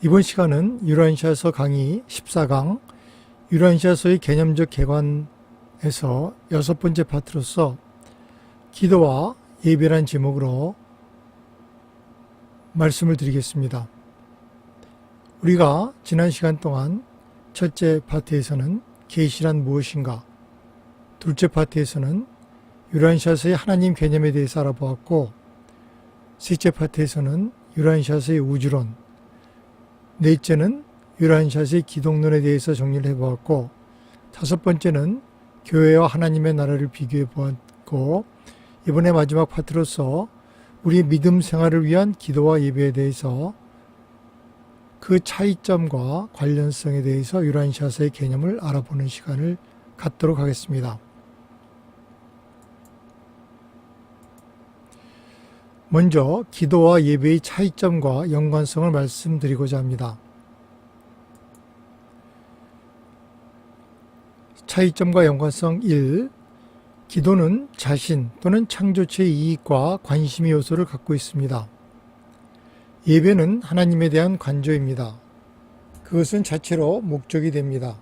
이번 시간은 유라인샤서 강의 14강 유라인샤서의 개념적 개관에서 6번째 파트로서 기도와 예배란 제목으로 말씀을 드리겠습니다. 우리가 지난 시간 동안 첫째 파트에서는 계시란 무엇인가, 둘째 파트에서는 유라인샤서의 하나님 개념에 대해서 알아보았고, 셋째 파트에서는 유라인샤서의 우주론, 넷째는 유라인샤서의 기독론에 대해서 정리를 해보았고, 다섯 번째는 교회와 하나님의 나라를 비교해 보았고, 이번에 마지막 파트로서 우리의 믿음 생활을 위한 기도와 예배에 대해서 그 차이점과 관련성에 대해서 유라인샤서의 개념을 알아보는 시간을 갖도록 하겠습니다. 먼저 기도와 예배의 차이점과 연관성을 말씀드리고자 합니다. 차이점과 연관성 1. 기도는 자신 또는 창조체의 이익과 관심의 요소를 갖고 있습니다. 예배는 하나님에 대한 관조입니다. 그것은 자체로 목적이 됩니다.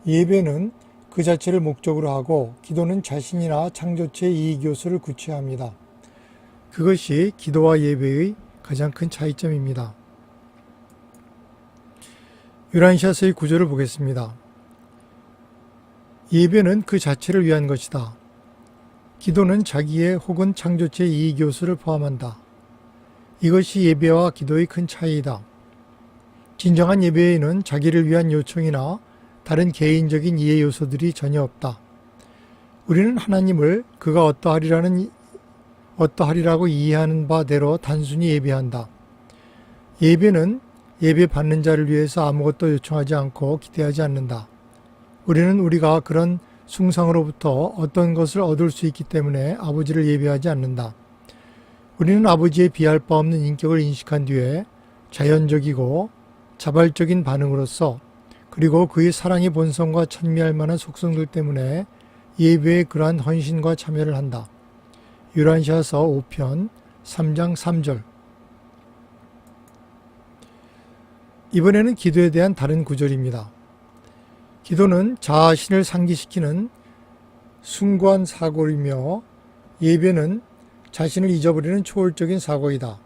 예배는 그 자체를 목적으로 하고, 기도는 자신이나 창조체의 이익 요소를 구체합니다. 그것이 기도와 예배의 가장 큰 차이점입니다. 유라인샤서의 구조를 보겠습니다. 예배는 그 자체를 위한 것이다. 기도는 자기의 혹은 창조체의 이익 요소를 포함한다. 이것이 예배와 기도의 큰 차이이다. 진정한 예배에는 자기를 위한 요청이나 다른 개인적인 이해 요소들이 전혀 없다. 우리는 하나님을 그가 어떠하리라고 이해하는 바대로 단순히 예배한다. 예배는 예배 받는 자를 위해서 아무것도 요청하지 않고 기대하지 않는다. 우리는 우리가 그런 숭상으로부터 어떤 것을 얻을 수 있기 때문에 아버지를 예배하지 않는다. 우리는 아버지의 비할 바 없는 인격을 인식한 뒤에 자연적이고 자발적인 반응으로서, 그리고 그의 사랑의 본성과 찬미할 만한 속성들 때문에 예배에 그러한 헌신과 참여를 한다. 유라인샤서 5편 3장 3절. 이번에는 기도에 대한 다른 구절입니다. 기도는 자신을 상기시키는 숭고한 사고이며, 예배는 자신을 잊어버리는 초월적인 사고이다.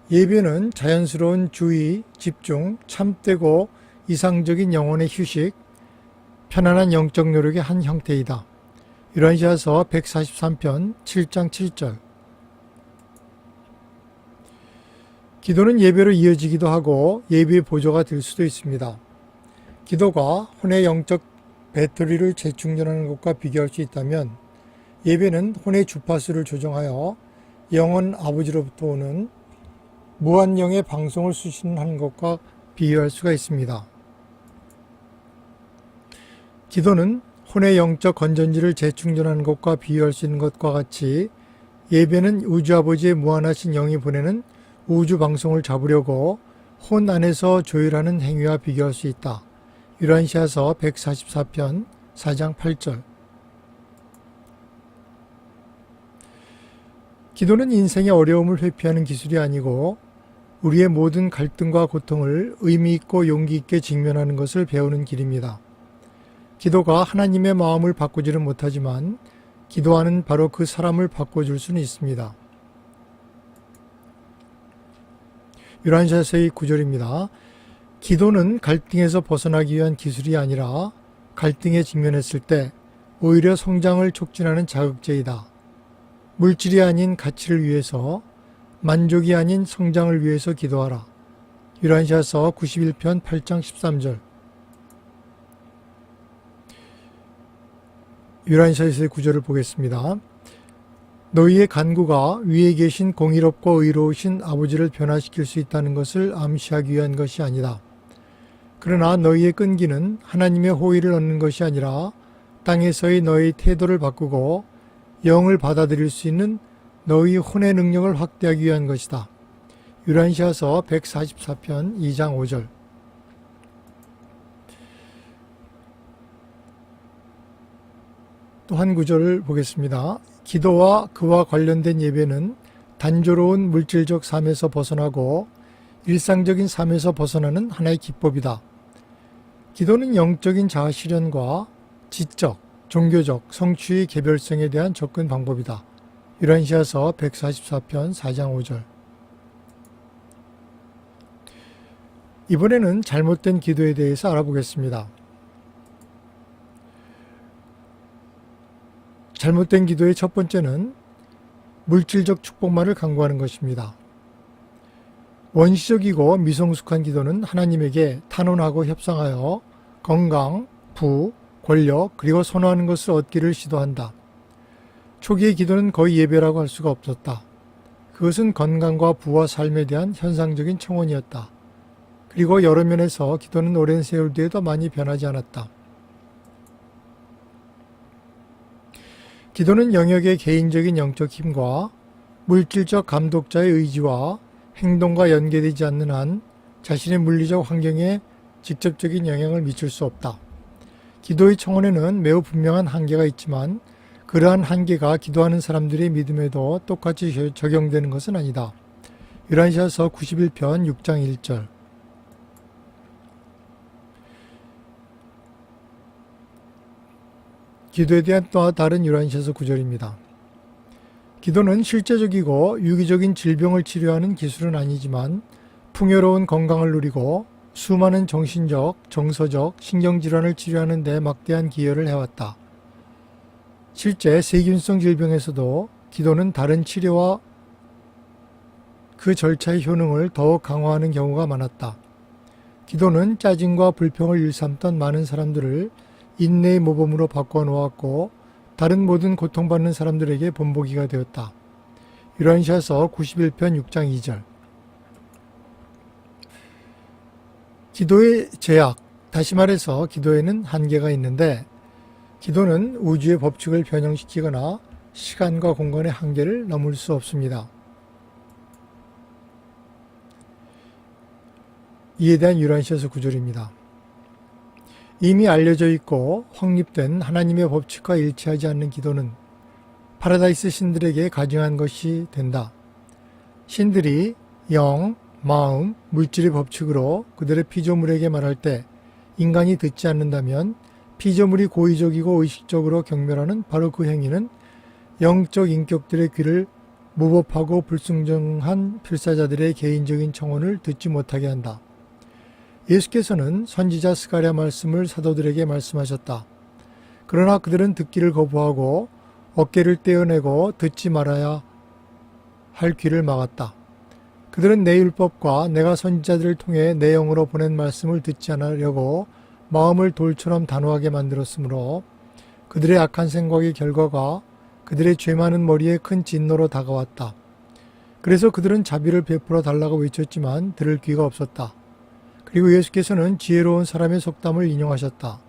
예배는 자연스러운 주의, 집중, 참되고 이상적인 영혼의 휴식, 편안한 영적 노력의 한 형태이다. 유라인샤서 143편 7장 7절. 기도는 예배로 이어지기도 하고 예배의 보조가 될 수도 있습니다. 기도가 혼의 영적 배터리를 재충전하는 것과 비교할 수 있다면, 예배는 혼의 주파수를 조정하여 영원 아버지로부터 오는 무한영의 방송을 수신하는 것과 비교할 수가 있습니다. 기도는 혼의 영적 건전지를 재충전하는 것과 비교할 수 있는 것과 같이, 예배는 우주 아버지의 무한하신 영이 보내는 우주 방송을 잡으려고 혼 안에서 조율하는 행위와 비교할 수 있다. 유라인샤서 144편 4장 8절. 기도는 인생의 어려움을 회피하는 기술이 아니고, 우리의 모든 갈등과 고통을 의미 있고 용기 있게 직면하는 것을 배우는 길입니다. 기도가 하나님의 마음을 바꾸지는 못하지만, 기도하는 바로 그 사람을 바꿔줄 수는 있습니다. 유라인샤서의 구절입니다. 기도는 갈등에서 벗어나기 위한 기술이 아니라 갈등에 직면했을 때 오히려 성장을 촉진하는 자극제이다. 물질이 아닌 가치를 위해서, 만족이 아닌 성장을 위해서 기도하라. 유라인샤서 91편 8장 13절. 유라인샤서의 구절을 보겠습니다. 너희의 간구가 위에 계신 공의롭고 의로우신 아버지를 변화시킬 수 있다는 것을 암시하기 위한 것이 아니다. 그러나 너희의 끈기는 하나님의 호의를 얻는 것이 아니라 땅에서의 너희 태도를 바꾸고 영을 받아들일 수 있는 너희 혼의 능력을 확대하기 위한 것이다. 유라인샤서 144편 2장 5절. 또 한 구절을 보겠습니다. 기도와 그와 관련된 예배는 단조로운 물질적 삶에서 벗어나고 일상적인 삶에서 벗어나는 하나의 기법이다. 기도는 영적인 자아 실현과 지적, 종교적, 성취의 개별성에 대한 접근 방법이다. 유란시아서 144편 4장 5절. 이번에는 잘못된 기도에 대해서 알아보겠습니다. 잘못된 기도의 첫 번째는 물질적 축복만을 강구하는 것입니다. 원시적이고 미성숙한 기도는 하나님에게 탄원하고 협상하여 건강, 부, 권력, 그리고 선호하는 것을 얻기를 시도한다. 초기의 기도는 거의 예배라고 할 수가 없었다. 그것은 건강과 부와 삶에 대한 현상적인 청원이었다. 그리고 여러 면에서 기도는 오랜 세월 뒤에도 많이 변하지 않았다. 기도는 영역의 개인적인 영적 힘과 물질적 감독자의 의지와 행동과 연계되지 않는 한 자신의 물리적 환경에 직접적인 영향을 미칠 수 없다. 기도의 청원에는 매우 분명한 한계가 있지만 그러한 한계가 기도하는 사람들의 믿음에도 똑같이 적용되는 것은 아니다. 유란시아서 91편 6장 1절. 기도에 대한 또 다른 유란시아서 9절입니다. 기도는 실제적이고 유기적인 질병을 치료하는 기술은 아니지만 풍요로운 건강을 누리고 수많은 정신적, 정서적, 신경질환을 치료하는 데 막대한 기여를 해왔다. 실제 세균성 질병에서도 기도는 다른 치료와 그 절차의 효능을 더욱 강화하는 경우가 많았다. 기도는 짜증과 불평을 일삼던 많은 사람들을 인내의 모범으로 바꿔놓았고 다른 모든 고통받는 사람들에게 본보기가 되었다. 유란시아서 91편 6장 2절. 기도의 제약, 다시 말해서 기도에는 한계가 있는데 기도는 우주의 법칙을 변형시키거나 시간과 공간의 한계를 넘을 수 없습니다. 이에 대한 유란시아서 9절입니다. 이미 알려져 있고 확립된 하나님의 법칙과 일치하지 않는 기도는 파라다이스 신들에게 가증한 것이 된다. 신들이 영, 마음, 물질의 법칙으로 그들의 피조물에게 말할 때 인간이 듣지 않는다면 피조물이 고의적이고 의식적으로 경멸하는 바로 그 행위는 영적 인격들의 귀를 무법하고 불순종한 필사자들의 개인적인 청원을 듣지 못하게 한다. 예수께서는 선지자 스가랴 말씀을 사도들에게 말씀하셨다. 그러나 그들은 듣기를 거부하고 어깨를 떼어내고 듣지 말아야 할 귀를 막았다. 그들은 내 율법과 내가 선지자들을 통해 내 영으로 보낸 말씀을 듣지 않으려고 마음을 돌처럼 단호하게 만들었으므로 그들의 악한 생각의 결과가 그들의 죄 많은 머리에 큰 진노로 다가왔다. 그래서 그들은 자비를 베풀어 달라고 외쳤지만 들을 귀가 없었다. 그리고 예수께서는 지혜로운 사람의 속담을 인용하셨다.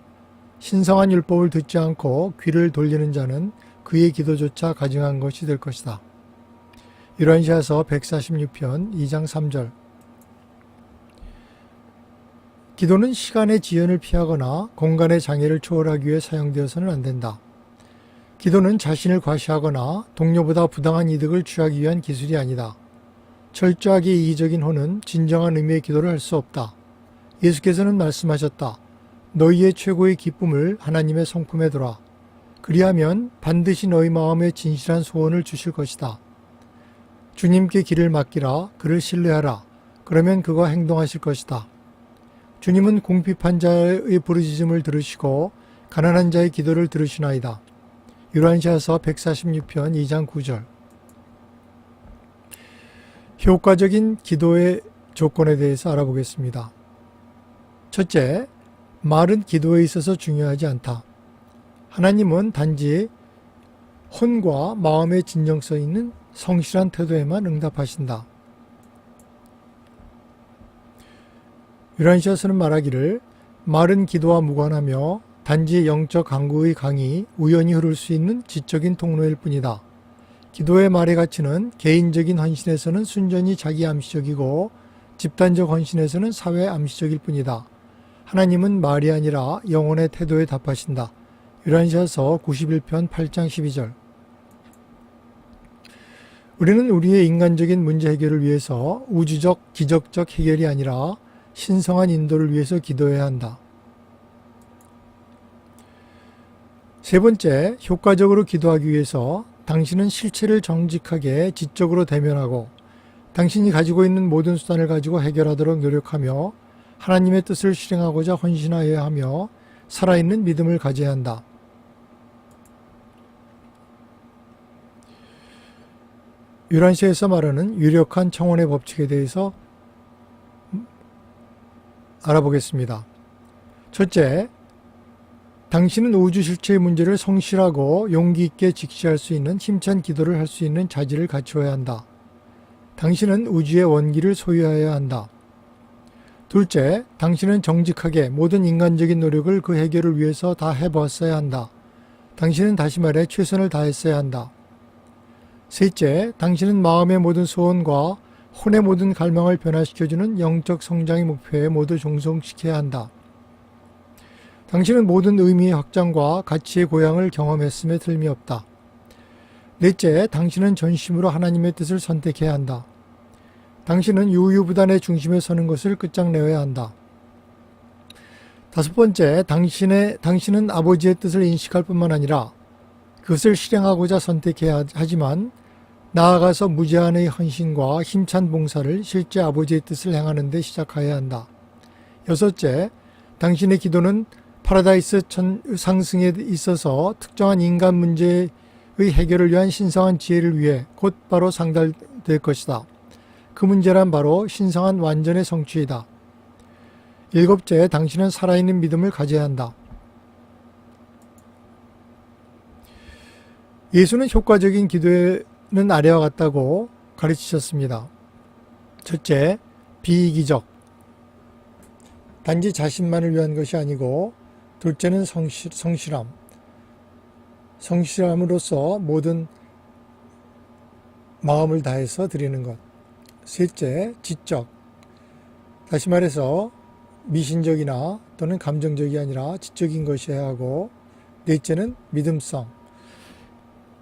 신성한 율법을 듣지 않고 귀를 돌리는 자는 그의 기도조차 가증한 것이 될 것이다. 유란시아서 146편 2장 3절. 기도는 시간의 지연을 피하거나 공간의 장애를 초월하기 위해 사용되어서는 안 된다. 기도는 자신을 과시하거나 동료보다 부당한 이득을 취하기 위한 기술이 아니다. 철저하게 이기적인 혼은 진정한 의미의 기도를 할 수 없다. 예수께서는 말씀하셨다. 너희의 최고의 기쁨을 하나님의 성품에 둬라. 그리하면 반드시 너희 마음에 진실한 소원을 주실 것이다. 주님께 길을 맡기라. 그를 신뢰하라. 그러면 그가 행동하실 것이다. 주님은 궁핍한 자의 부르짖음을 들으시고 가난한 자의 기도를 들으시나이다. 유란시아서 146편 2장 9절. 효과적인 기도의 조건에 대해서 알아보겠습니다. 첫째, 말은 기도에 있어서 중요하지 않다. 하나님은 단지 혼과 마음의 진정성 있는 성실한 태도에만 응답하신다. 유란시아서는 말하기를 말은 기도와 무관하며 단지 영적 강구의 강이 우연히 흐를 수 있는 지적인 통로일 뿐이다. 기도의 말의 가치는 개인적인 헌신에서는 순전히 자기 암시적이고 집단적 헌신에서는 사회 암시적일 뿐이다. 하나님은 말이 아니라 영혼의 태도에 답하신다. 유란시아서 91편 8장 12절. 우리는 우리의 인간적인 문제 해결을 위해서 우주적, 기적적 해결이 아니라 신성한 인도를 위해서 기도해야 한다. 세 번째, 효과적으로 기도하기 위해서 당신은 실체를 정직하게 지적으로 대면하고 당신이 가지고 있는 모든 수단을 가지고 해결하도록 노력하며 하나님의 뜻을 실행하고자 헌신하여야 하며 살아있는 믿음을 가져야 한다. 유란시에서 말하는 유력한 청원의 법칙에 대해서 알아보겠습니다. 첫째, 당신은 우주 실체의 문제를 성실하고 용기 있게 직시할 수 있는 힘찬 기도를 할 수 있는 자질을 갖추어야 한다. 당신은 우주의 원기를 소유하여야 한다. 둘째, 당신은 정직하게 모든 인간적인 노력을 그 해결을 위해서 다 해보았어야 한다. 당신은 다시 말해 최선을 다했어야 한다. 셋째, 당신은 마음의 모든 소원과 혼의 모든 갈망을 변화시켜주는 영적 성장의 목표에 모두 종속시켜야 한다. 당신은 모든 의미의 확장과 가치의 고양을 경험했음에 틀림이 없다. 넷째, 당신은 전심으로 하나님의 뜻을 선택해야 한다. 당신은 유유부단의 중심에 서는 것을 끝장내어야 한다. 다섯 번째, 당신은 아버지의 뜻을 인식할 뿐만 아니라 그것을 실행하고자 선택해야 하지만 나아가서 무제한의 헌신과 힘찬 봉사를 실제 아버지의 뜻을 행하는 데 시작해야 한다. 여섯째, 당신의 기도는 파라다이스 상승에 있어서 특정한 인간 문제의 해결을 위한 신성한 지혜를 위해 곧바로 상달될 것이다. 그 문제란 바로 신성한 완전의 성취이다. 일곱째, 당신은 살아있는 믿음을 가져야 한다. 예수는 효과적인 기도는 아래와 같다고 가르치셨습니다. 첫째, 비이기적. 단지 자신만을 위한 것이 아니고 둘째는 성실함. 성실함으로써 모든 마음을 다해서 드리는 것. 셋째, 지적. 다시 말해서 미신적이나 또는 감정적이 아니라 지적인 것이어야 하고, 넷째는 믿음성.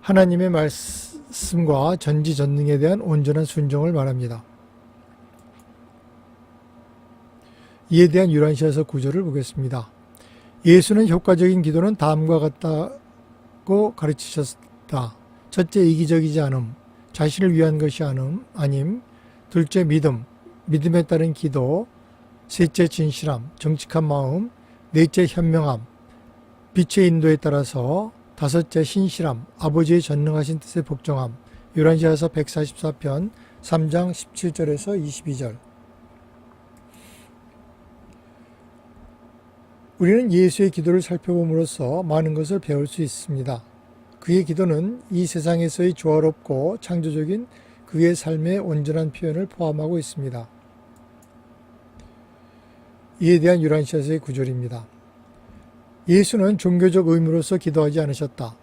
하나님의 말씀과 전지전능에 대한 온전한 순종을 말합니다. 이에 대한 유란시에서 구절을 보겠습니다. 예수는 효과적인 기도는 다음과 같다고 가르치셨다. 첫째, 이기적이지 않음, 자신을 위한 것이 아님. 둘째, 믿음에 따른 기도. 셋째, 진실함, 정직한 마음. 넷째, 현명함, 빛의 인도에 따라서. 다섯째, 신실함, 아버지의 전능하신 뜻에 복종함. 요란시아서 144편 3장 17절에서 22절. 우리는 예수의 기도를 살펴봄으로써 많은 것을 배울 수 있습니다. 그의 기도는 이 세상에서의 조화롭고 창조적인 그의 삶의 온전한 표현을 포함하고 있습니다. 이에 대한 요란시아서의 구절입니다. 예수는 종교적 의무로서 기도하지 않으셨다.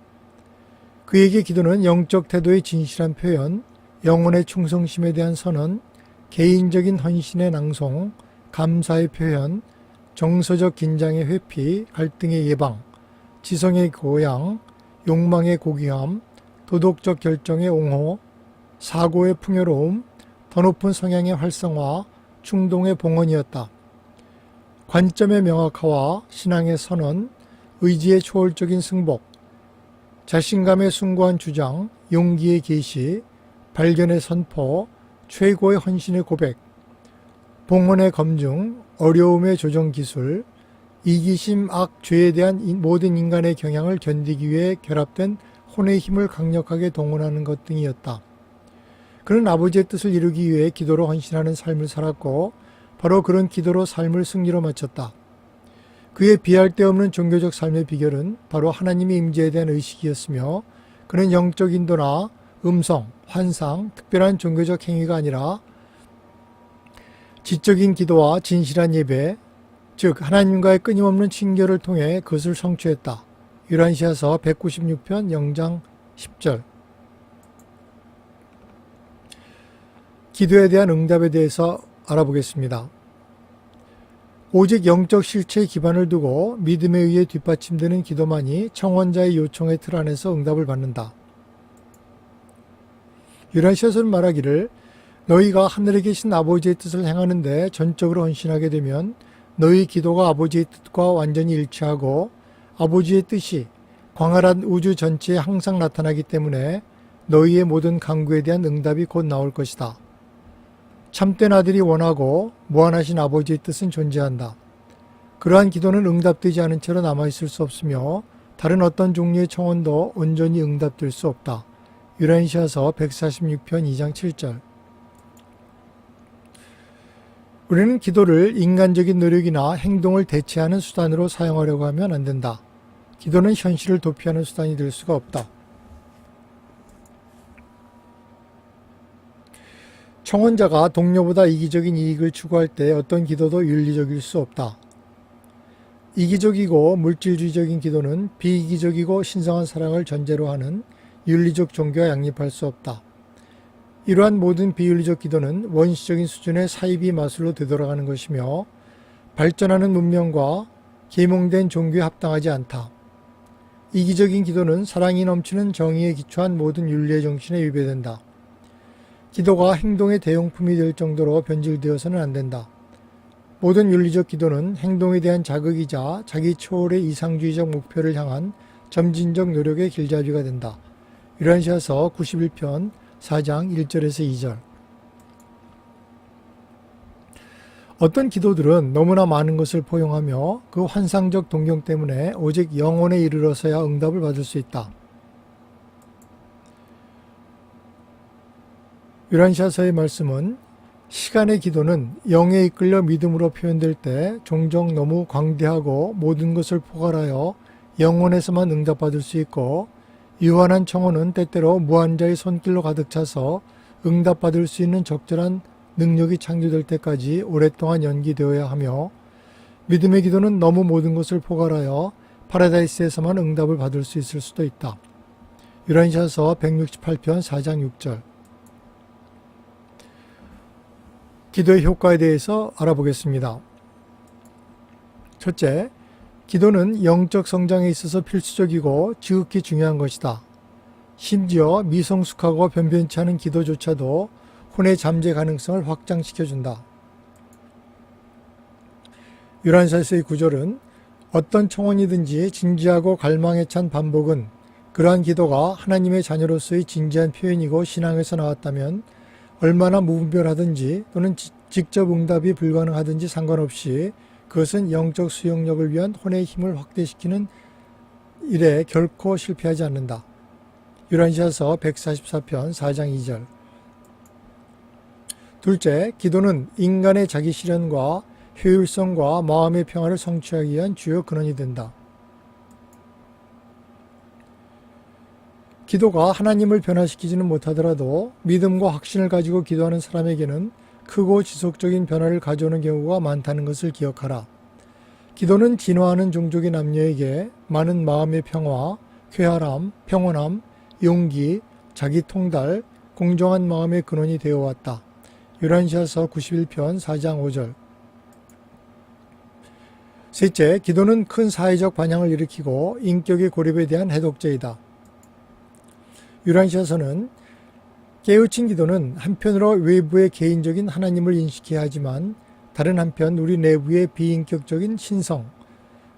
그에게 기도는 영적 태도의 진실한 표현, 영혼의 충성심에 대한 선언, 개인적인 헌신의 낭송, 감사의 표현, 정서적 긴장의 회피, 갈등의 예방, 지성의 고양, 욕망의 고귀함, 도덕적 결정의 옹호, 사고의 풍요로움, 더 높은 성향의 활성화, 충동의 봉헌이었다. 관점의 명확화와 신앙의 선언, 의지의 초월적인 승복, 자신감의 숭고한 주장, 용기의 계시, 발견의 선포, 최고의 헌신의 고백, 봉헌의 검증, 어려움의 조정 기술, 이기심, 악, 죄에 대한 모든 인간의 경향을 견디기 위해 결합된 혼의 힘을 강력하게 동원하는 것 등이었다. 그는 아버지의 뜻을 이루기 위해 기도로 헌신하는 삶을 살았고 바로 그런 기도로 삶을 승리로 마쳤다. 그의 비할 데 없는 종교적 삶의 비결은 바로 하나님의 임재에 대한 의식이었으며 그는 영적 인도나 음성, 환상, 특별한 종교적 행위가 아니라 지적인 기도와 진실한 예배, 즉 하나님과의 끊임없는 친교를 통해 그것을 성취했다. 요란시아서 196편 0장 10절. 기도에 대한 응답에 대해서 알아보겠습니다. 오직 영적 실체의 기반을 두고 믿음에 의해 뒷받침되는 기도만이 청원자의 요청의 틀 안에서 응답을 받는다. 유라시아서는 말하기를 너희가 하늘에 계신 아버지의 뜻을 행하는데 전적으로 헌신하게 되면 너희 기도가 아버지의 뜻과 완전히 일치하고 아버지의 뜻이 광활한 우주 전체에 항상 나타나기 때문에 너희의 모든 간구에 대한 응답이 곧 나올 것이다. 참된 아들이 원하고 무한하신 아버지의 뜻은 존재한다. 그러한 기도는 응답되지 않은 채로 남아있을 수 없으며 다른 어떤 종류의 청원도 온전히 응답될 수 없다. 유라시아서 146편 2장 7절. 우리는 기도를 인간적인 노력이나 행동을 대체하는 수단으로 사용하려고 하면 안 된다. 기도는 현실을 도피하는 수단이 될 수가 없다. 청원자가 동료보다 이기적인 이익을 추구할 때 어떤 기도도 윤리적일 수 없다. 이기적이고 물질주의적인 기도는 비이기적이고 신성한 사랑을 전제로 하는 윤리적 종교와 양립할 수 없다. 이러한 모든 비윤리적 기도는 원시적인 수준의 사이비 마술로 되돌아가는 것이며 발전하는 문명과 계몽된 종교에 합당하지 않다. 이기적인 기도는 사랑이 넘치는 정의에 기초한 모든 윤리의 정신에 위배된다. 기도가 행동의 대용품이 될 정도로 변질되어서는 안 된다. 모든 윤리적 기도는 행동에 대한 자극이자 자기 초월의 이상주의적 목표를 향한 점진적 노력의 길잡이가 된다. 유라시아서 91편 4장 1절에서 2절. 어떤 기도들은 너무나 많은 것을 포용하며 그 환상적 동경 때문에 오직 영혼에 이르러서야 응답을 받을 수 있다. 유라시아서의 말씀은 시간의 기도는 영에 이끌려 믿음으로 표현될 때 종종 너무 광대하고 모든 것을 포괄하여 영혼에서만 응답받을 수 있고 유한한 청원은 때때로 무한자의 손길로 가득 차서 응답받을 수 있는 적절한 능력이 창조될 때까지 오랫동안 연기되어야 하며 믿음의 기도는 너무 모든 것을 포괄하여 파라다이스에서만 응답을 받을 수 있을 수도 있다. 유라시아서 168편 4장 6절. 기도의 효과에 대해서 알아보겠습니다. 첫째, 기도는 영적 성장에 있어서 필수적이고 지극히 중요한 것이다. 심지어 미성숙하고 변변치 않은 기도조차도 혼의 잠재 가능성을 확장시켜준다. 유라시아서의 구절은 어떤 청원이든지 진지하고 갈망에 찬 반복은 그러한 기도가 하나님의 자녀로서의 진지한 표현이고 신앙에서 나왔다면 얼마나 무분별하든지 또는 직접 응답이 불가능하든지 상관없이 그것은 영적 수용력을 위한 혼의 힘을 확대시키는 일에 결코 실패하지 않는다. 유라시아서 144편 4장 2절. 둘째, 기도는 인간의 자기 실현과 효율성과 마음의 평화를 성취하기 위한 주요 근원이 된다. 기도가 하나님을 변화시키지는 못하더라도 믿음과 확신을 가지고 기도하는 사람에게는 크고 지속적인 변화를 가져오는 경우가 많다는 것을 기억하라. 기도는 진화하는 종족의 남녀에게 많은 마음의 평화, 쾌활함, 평온함, 용기, 자기 통달, 공정한 마음의 근원이 되어왔다. 유라시아서 91편 4장 5절. 셋째, 기도는 큰 사회적 반향을 일으키고 인격의 고립에 대한 해독제이다. 유라시아서는 깨우친 기도는 한편으로 외부의 개인적인 하나님을 인식해야 하지만 다른 한편 우리 내부의 비인격적인 신성,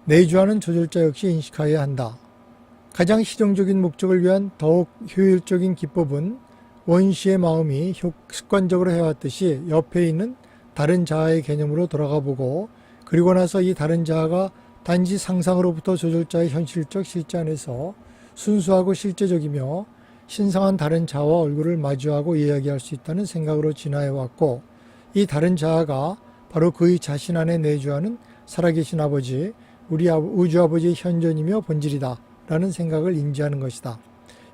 내주하는 조절자 역시 인식하여야 한다. 가장 실용적인 목적을 위한 더욱 효율적인 기법은 원시의 마음이 습관적으로 해왔듯이 옆에 있는 다른 자아의 개념으로 돌아가 보고 그리고 나서 이 다른 자아가 단지 상상으로부터 조절자의 현실적 실제 안에서 순수하고 실제적이며 신성한 다른 자아와 얼굴을 마주하고 이야기할 수 있다는 생각으로 진화해왔고 이 다른 자아가 바로 그의 자신 안에 내주하는 살아계신 아버지, 우리 우주 아버지의 현존이며 본질이다 라는 생각을 인지하는 것이다.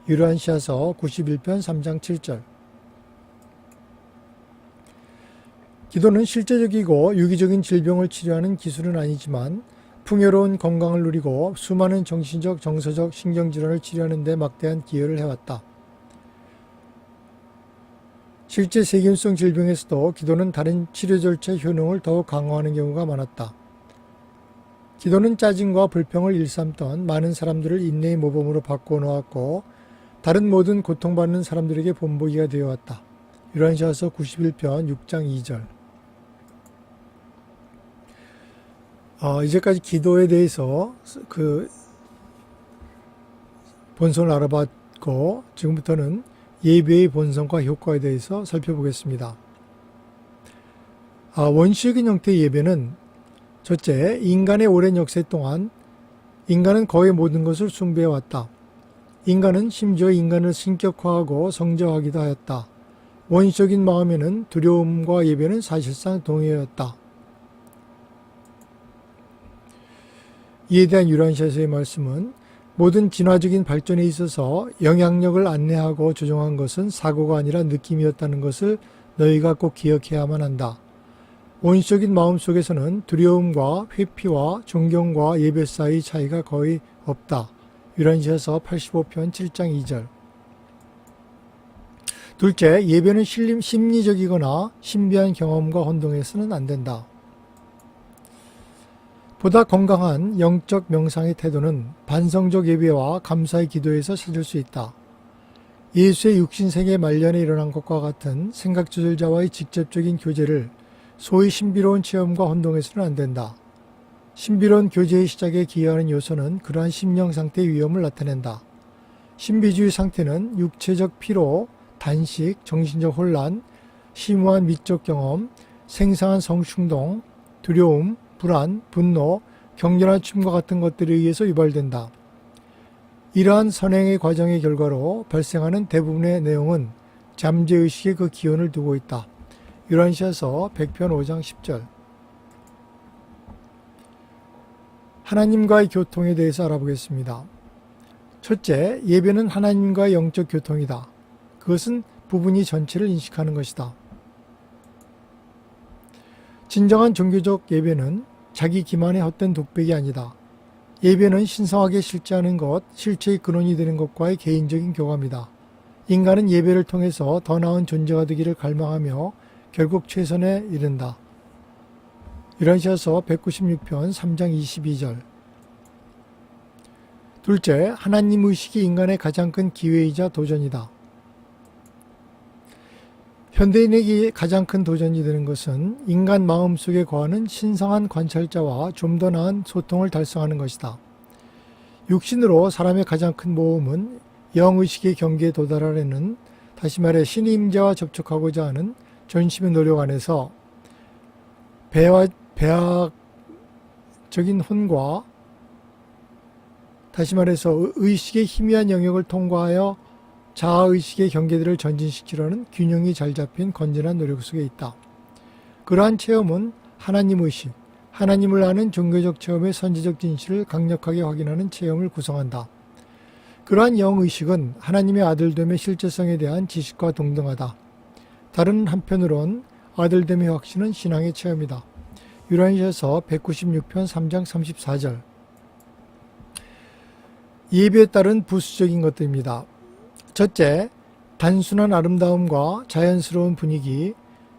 유라시아서 91편 3장 7절. 기도는 실제적이고 유기적인 질병을 치료하는 기술은 아니지만 풍요로운 건강을 누리고 수많은 정신적, 정서적, 신경질환을 치료하는 데 막대한 기여를 해왔다. 실제 세균성 질병에서도 기도는 다른 치료 절차의 효능을 더욱 강화하는 경우가 많았다. 기도는 짜증과 불평을 일삼던 많은 사람들을 인내의 모범으로 바꾸어 놓았고 다른 모든 고통받는 사람들에게 본보기가 되어왔다. 요한시하서 91편 6장 2절. 이제까지 기도에 대해서 그 본성을 알아봤고, 지금부터는 예배의 본성과 효과에 대해서 살펴보겠습니다. 원시적인 형태의 예배는 첫째, 인간의 오랜 역사 동안 인간은 거의 모든 것을 숭배해왔다. 인간은 심지어 인간을 신격화하고 성자화하기도 하였다. 원시적인 마음에는 두려움과 예배는 사실상 동의였다. 이에 대한 요한시하서의 말씀은 모든 진화적인 발전에 있어서 영향력을 안내하고 조종한 것은 사고가 아니라 느낌이었다는 것을 너희가 꼭 기억해야만 한다. 원시적인 마음 속에서는 두려움과 회피와 존경과 예배 사이의 차이가 거의 없다. 요한시하서 85편 7장 2절. 둘째, 예배는 심리적이거나 신비한 경험과 혼동해서는 안 된다. 보다 건강한 영적 명상의 태도는 반성적 예배와 감사의 기도에서 찾을 수 있다. 예수의 육신세계 말년에 일어난 것과 같은 생각조절자와의 직접적인 교제를 소위 신비로운 체험과 혼동해서는 안 된다. 신비로운 교제의 시작에 기여하는 요소는 그러한 심령 상태의 위험을 나타낸다. 신비주의 상태는 육체적 피로, 단식, 정신적 혼란, 심오한 미적 경험, 생생한 성충동, 두려움, 불안, 분노, 격렬한 춤과 같은 것들에 의해서 유발된다. 이러한 선행의 과정의 결과로 발생하는 대부분의 내용은 잠재의식에 그 기원을 두고 있다. 요한시하서 100편 5장 10절. 하나님과의 교통에 대해서 알아보겠습니다. 첫째, 예배는 하나님과의 영적 교통이다. 그것은 부분이 전체를 인식하는 것이다. 진정한 종교적 예배는 자기 기만의 헛된 독백이 아니다. 예배는 신성하게 실제하는 것, 실체의 근원이 되는 것과의 개인적인 교감이다. 인간은 예배를 통해서 더 나은 존재가 되기를 갈망하며 결국 최선에 이른다. 요한시하서 196편 3장 22절. 둘째, 하나님 의식이 인간의 가장 큰 기회이자 도전이다. 현대인에게 가장 큰 도전이 되는 것은 인간 마음속에 거하는 신성한 관찰자와 좀 더 나은 소통을 달성하는 것이다. 육신으로 사람의 가장 큰 모험은 영의식의 경계에 도달하려는, 다시 말해 신의 임재와 접촉하고자 하는 전심의 노력 안에서 배학적인 혼과, 다시 말해서 의식의 희미한 영역을 통과하여 자아의식의 경계들을 전진시키려는 균형이 잘 잡힌 건전한 노력 속에 있다. 그러한 체험은 하나님의식, 하나님을 아는 종교적 체험의 선지적 진실을 강력하게 확인하는 체험을 구성한다. 그러한 영의식은 하나님의 아들됨의 실제성에 대한 지식과 동등하다. 다른 한편으론 아들됨의 확신은 신앙의 체험이다. 요한시하서 196편 3장 34절. 예배에 따른 부수적인 것들입니다. 첫째, 단순한 아름다움과 자연스러운 분위기,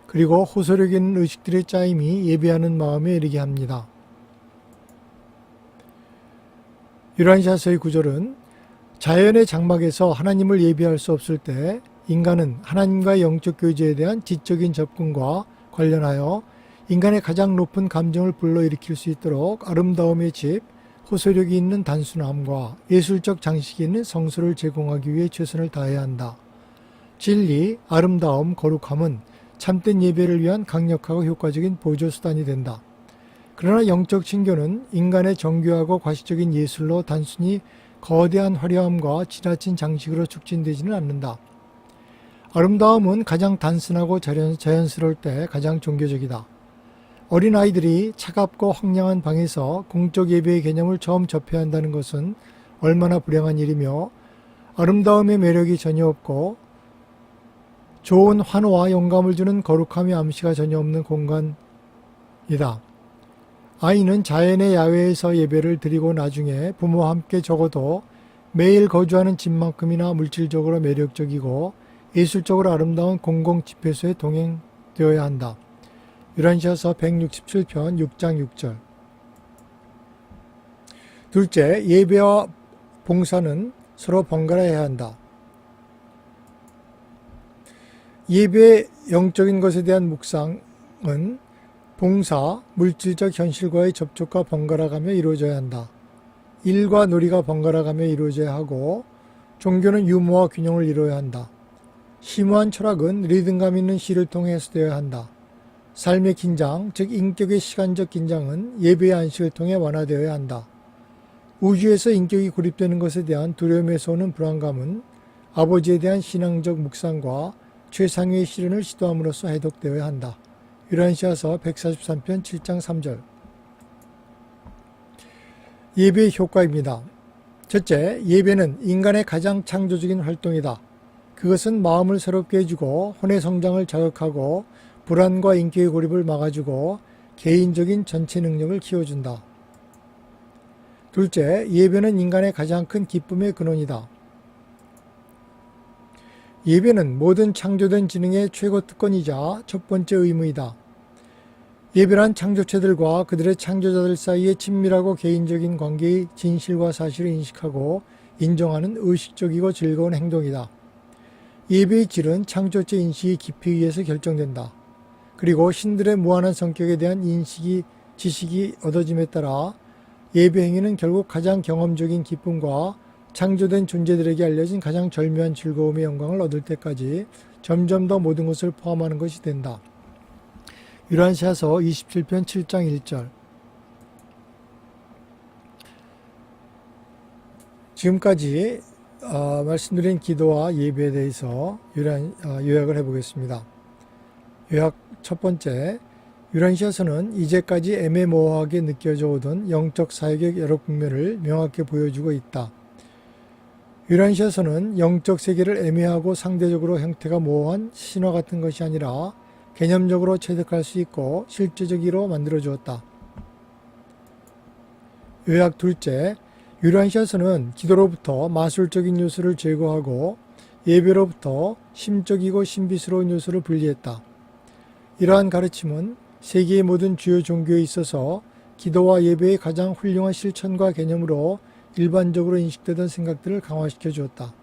그리고 호소력 있는 의식들의 짜임이 예배하는 마음에 이르게 합니다. 요한시하서의 구절은 자연의 장막에서 하나님을 예배할 수 없을 때 인간은 하나님과의 영적 교제에 대한 지적인 접근과 관련하여 인간의 가장 높은 감정을 불러일으킬 수 있도록 아름다움의 집, 호소력이 있는 단순함과 예술적 장식이 있는 성소를 제공하기 위해 최선을 다해야 한다. 진리, 아름다움, 거룩함은 참된 예배를 위한 강력하고 효과적인 보조수단이 된다. 그러나 영적 친교는 인간의 정교하고 과시적인 예술로 단순히 거대한 화려함과 지나친 장식으로 축진되지는 않는다. 아름다움은 가장 단순하고 자연스러울 때 가장 종교적이다. 어린아이들이 차갑고 황량한 방에서 공적 예배의 개념을 처음 접해야 한다는 것은 얼마나 불행한 일이며 아름다움의 매력이 전혀 없고 좋은 환호와 영감을 주는 거룩함의 암시가 전혀 없는 공간이다. 아이는 자연의 야외에서 예배를 드리고 나중에 부모와 함께 적어도 매일 거주하는 집만큼이나 물질적으로 매력적이고 예술적으로 아름다운 공공 집회소에 동행되어야 한다. 요한시하서 167편 6장 6절. 둘째, 예배와 봉사는 서로 번갈아 해야 한다. 예배의 영적인 것에 대한 묵상은 봉사, 물질적 현실과의 접촉과 번갈아가며 이루어져야 한다. 일과 놀이가 번갈아가며 이루어져야 하고 종교는 유무와 균형을 이루어야 한다. 심오한 철학은 리듬감 있는 시를 통해 해소되어야 한다. 삶의 긴장, 즉 인격의 시간적 긴장은 예배의 안식을 통해 완화되어야 한다. 우주에서 인격이 고립되는 것에 대한 두려움에서 오는 불안감은 아버지에 대한 신앙적 묵상과 최상위의 실현을 시도함으로써 해독되어야 한다. 유란시아서 143편 7장 3절. 예배의 효과입니다. 첫째, 예배는 인간의 가장 창조적인 활동이다. 그것은 마음을 새롭게 해주고 혼의 성장을 자극하고 불안과 인격의 고립을 막아주고 개인적인 전체 능력을 키워준다. 둘째, 예배는 인간의 가장 큰 기쁨의 근원이다. 예배는 모든 창조된 지능의 최고 특권이자 첫 번째 의무이다. 예배란 창조체들과 그들의 창조자들 사이의 친밀하고 개인적인 관계의 진실과 사실을 인식하고 인정하는 의식적이고 즐거운 행동이다. 예배의 질은 창조체 인식의 깊이에 의해서 결정된다. 그리고 신들의 무한한 성격에 대한 지식이 얻어짐에 따라 예배 행위는 결국 가장 경험적인 기쁨과 창조된 존재들에게 알려진 가장 절묘한 즐거움의 영광을 얻을 때까지 점점 더 모든 것을 포함하는 것이 된다. 유란시아서 27편 7장 1절. 지금까지 말씀드린 기도와 예배에 대해서 요약을 해보겠습니다. 요약 첫 번째, 유란시아서는 이제까지 애매모호하게 느껴져 오던 영적 사역의 여러 국면을 명확히 보여주고 있다. 유란시아서는 영적 세계를 애매하고 상대적으로 형태가 모호한 신화 같은 것이 아니라 개념적으로 체득할 수 있고 실제적으로 만들어 주었다. 요약 둘째, 유란시아서는 기도로부터 마술적인 요소를 제거하고 예배로부터 심적이고 신비스러운 요소를 분리했다. 이러한 가르침은 세계의 모든 주요 종교에 있어서 기도와 예배의 가장 훌륭한 실천과 개념으로 일반적으로 인식되던 생각들을 강화시켜 주었다.